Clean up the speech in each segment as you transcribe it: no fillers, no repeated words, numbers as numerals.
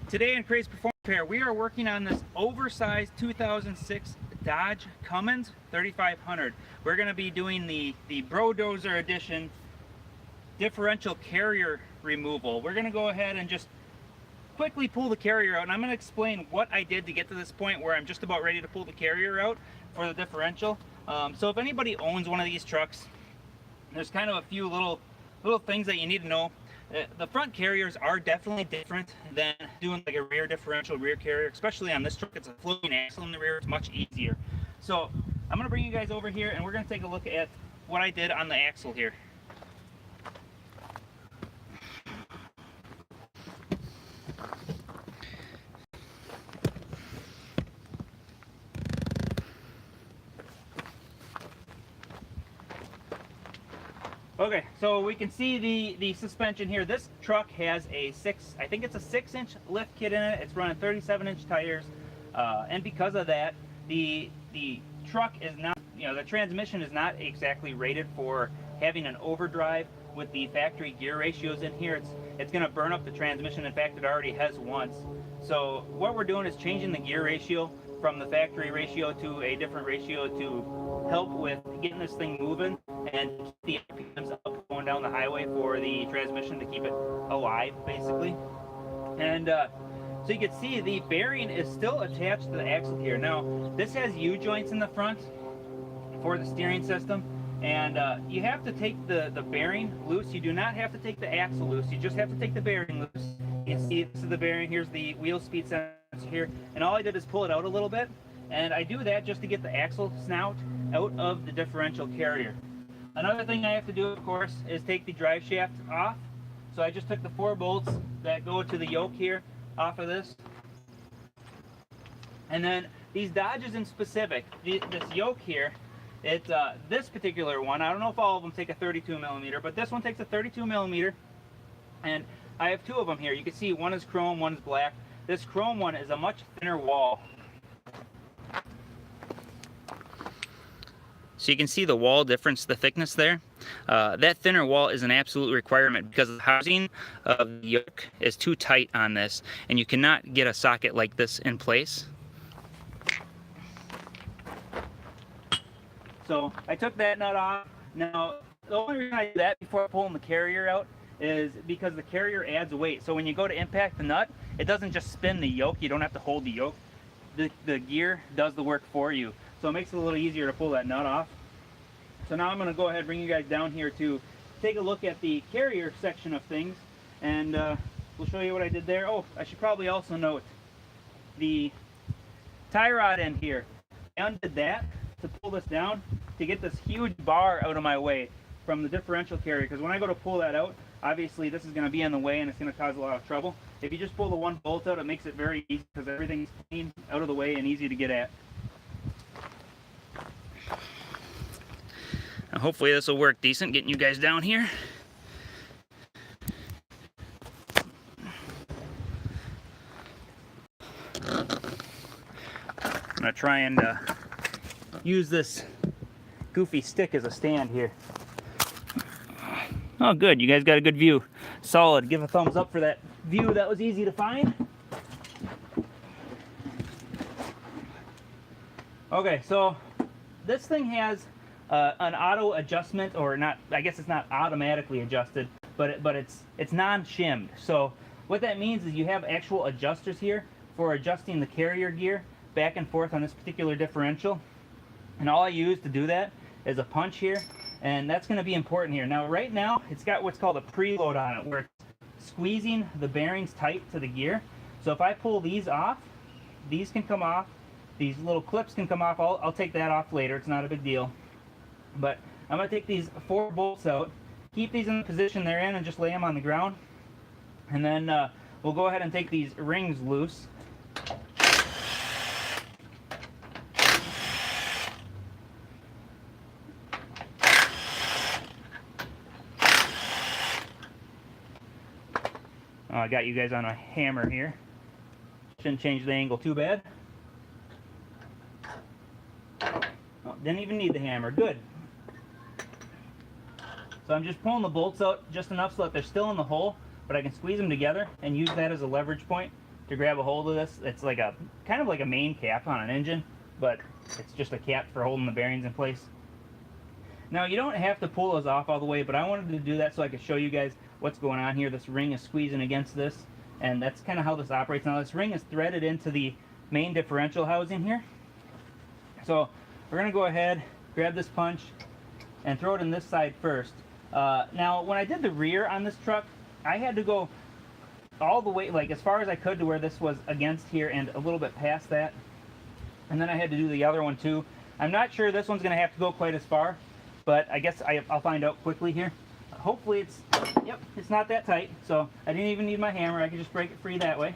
Today in Crazed Performance Repair, we are working on this oversized 2006 Dodge Cummins 3500. We're going to be doing the Brodozer Edition differential carrier removal. We're going to go ahead and just quickly pull the carrier out, and I'm going to explain what I did to get to this point where I'm just about ready to pull the carrier out for the differential. So if anybody owns one of these trucks, there's kind of a few little things that you need to know. The front carriers are definitely different than doing like a rear differential rear carrier, especially on this truck. It's a floating axle in the rear. It's much easier. So I'm going to bring you guys over here and we're going to take a look at what I did on the axle here. Okay, so we can see the suspension here. This truck has a I think it's a 6-inch lift kit in it. It's running 37-inch tires, and because of that, the truck is not, the transmission is not exactly rated for having an overdrive with the factory gear ratios in here. It's going to burn up the transmission. In fact, it already has once. So what we're doing is changing the gear ratio from the factory ratio to a different ratio to help with getting this thing moving and keep the RPMs up going down the highway for the transmission to keep it alive, basically. And so you can see the bearing is still attached to the axle here. Now, this has U-joints in the front for the steering system, and you have to take the bearing loose. You do not have to take the axle loose. You just have to take the bearing loose. You can see this is the bearing. Here's the wheel speed sensor here, and all I did is pull it out a little bit, and I do that just to get the axle snout out of the differential carrier. Another thing I have to do, of course, is take the drive shaft off. So I just took the 4 bolts that go to the yoke here off of this. And then these Dodges in specific, this yoke here, it's this particular one, I don't know if all of them take a 32 millimeter, but this one takes a 32 millimeter. And I have 2 of them here. You can see one is chrome, one is black. This chrome one is a much thinner wall. So you can see the wall difference, the thickness there. That thinner wall is an absolute requirement because the housing of the yoke is too tight on this, and you cannot get a socket like this in place. So I took that nut off. Now, the only reason I do that before pulling the carrier out is because the carrier adds weight. So when you go to impact the nut, it doesn't just spin the yoke. You don't have to hold the yoke. The gear does the work for you. So it makes it a little easier to pull that nut off. So now I'm going to go ahead and bring you guys down here to take a look at the carrier section of things, and we'll show you what I did there. Oh, I should probably also note the tie rod end here. I undid that to pull this down to get this huge bar out of my way from the differential carrier, because when I go to pull that out, obviously this is going to be in the way and it's going to cause a lot of trouble. If you just pull the one bolt out, it makes it very easy because everything's clean, out of the way, and easy to get at. Now hopefully this will work decent, getting you guys down here. I'm going to try and use this goofy stick as a stand here. Oh good, you guys got a good view. Solid, give a thumbs up for that view. That was easy to find. Okay, so this thing has an auto adjustment, or not, I guess it's not automatically adjusted, but it's non-shimmed. So what that means is you have actual adjusters here for adjusting the carrier gear back and forth on this particular differential. And all I use to do that is a punch here, and that's going to be important here. Now right now it's got what's called a preload on it, where it's squeezing the bearings tight to the gear. So if I pull these off, these can come off, these little clips can come off. I'll take that off later, it's not a big deal. But I'm going to take these 4 bolts out, keep these in the position they're in, and just lay them on the ground. And then we'll go ahead and take these rings loose. Oh, I got you guys on a hammer here. Shouldn't change the angle too bad. Oh, didn't even need the hammer. Good. So I'm just pulling the bolts out just enough so that they're still in the hole, but I can squeeze them together and use that as a leverage point to grab a hold of this. It's like a kind of like a main cap on an engine, but it's just a cap for holding the bearings in place. Now you don't have to pull those off all the way, but I wanted to do that so I could show you guys what's going on here. This ring is squeezing against this, and that's kind of how this operates. Now this ring is threaded into the main differential housing here. So we're going to go ahead, grab this punch, and throw it in this side first. Now when I did the rear on this truck, I had to go all the way, like as far as I could, to where this was against here and a little bit past that. And then I had to do the other one too. I'm not sure this one's going to have to go quite as far, but I guess I'll find out quickly here. Hopefully it's, yep, it's not that tight, so I didn't even need my hammer. I could just break it free that way.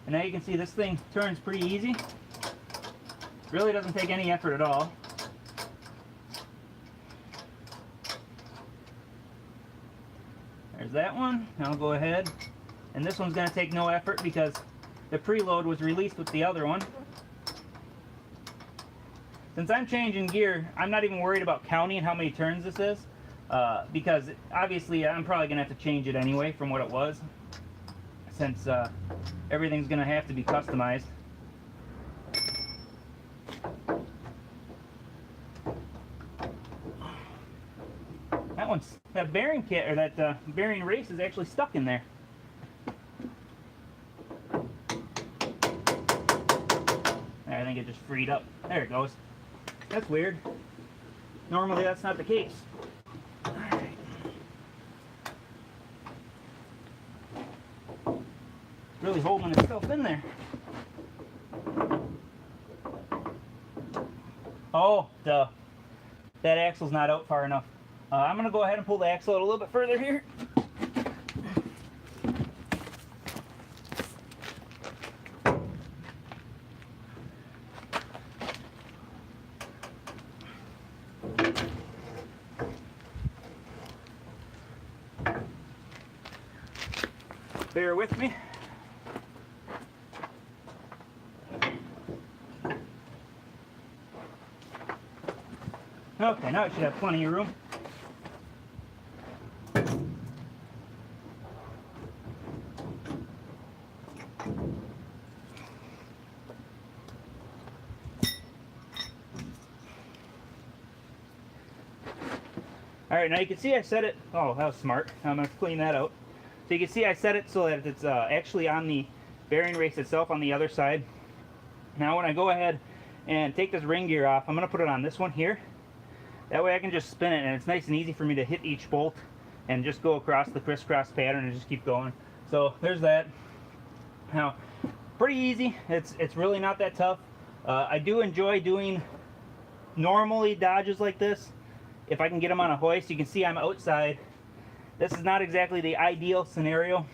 And now you can see this thing turns pretty easy. Really doesn't take any effort at all. There's that one. Now I'll go ahead. And this one's going to take no effort because the preload was released with the other one. Since I'm changing gear, I'm not even worried about counting how many turns this is, because obviously I'm probably going to have to change it anyway from what it was, since everything's going to have to be customized. That bearing kit, or that bearing race, is actually stuck in there. I think it just freed up. There it goes. That's weird. Normally that's not the case. Alright. Really holding itself in there. Oh, duh. That axle's not out far enough. I'm going to go ahead and pull the axle out a little bit further here. Bear with me. Okay, now it should have plenty of room. Alright, now you can see I set it, oh that was smart, I'm going to clean that out. So you can see I set it so that it's actually on the bearing race itself on the other side. Now when I go ahead and take this ring gear off, I'm going to put it on this one here. That way I can just spin it and it's nice and easy for me to hit each bolt and just go across the crisscross pattern and just keep going. So there's that. Now, pretty easy, it's really not that tough. I do enjoy doing normally Dodges like this. If I can get them on a hoist, you can see I'm outside. This is not exactly the ideal scenario.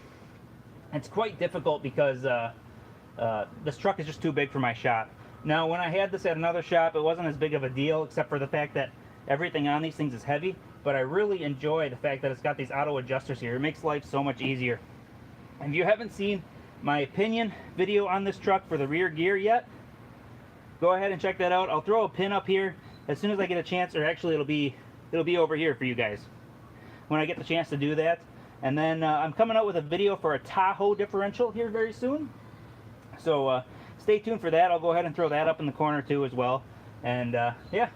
It's quite difficult because this truck is just too big for my shop. Now, when I had this at another shop, it wasn't as big of a deal, except for the fact that everything on these things is heavy. But I really enjoy the fact that it's got these auto adjusters here. It makes life so much easier. And if you haven't seen my opinion video on this truck for the rear gear yet, go ahead and check that out. I'll throw a pin up here as soon as I get a chance, or actually it'll be over here for you guys when I get the chance to do that. And then I'm coming out with a video for a Tahoe differential here very soon, so stay tuned for that. I'll go ahead and throw that up in the corner too as well. And yeah,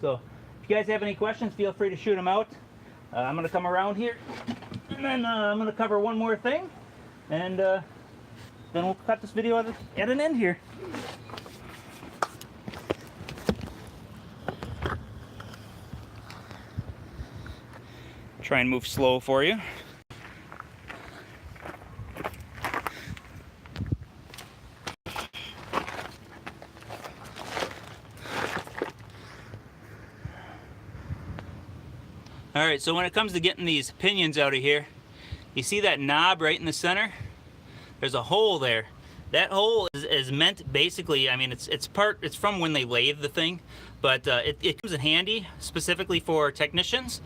so if you guys have any questions, feel free to shoot them out. I'm going to come around here, and then I'm going to cover one more thing, and then we'll cut this video at an end here. Try and move slow for you. Alright, so when it comes to getting these pinions out of here, you see that knob right in the center? There's a hole there. That hole is meant basically, I mean, it's from when they lathe the thing, but it comes in handy specifically for technicians.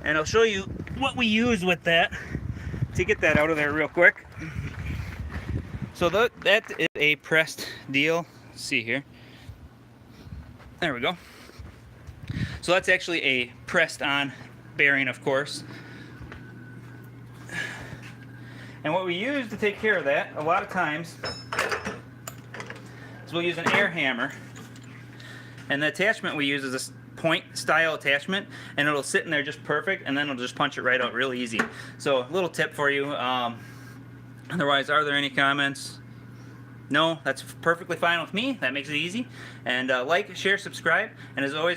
And I'll show you what we use with that to get that out of there real quick. So that is a pressed deal. Let's see here. There we go. So that's actually a pressed on bearing, of course. And what we use to take care of that, a lot of times, we'll use an air hammer. And the attachment we use is this point style attachment, and it'll sit in there just perfect, and then it'll just punch it right out real easy. So a little tip for you. Otherwise, are there any comments? No, that's perfectly fine with me. That makes it easy. And like, share, subscribe, and as always,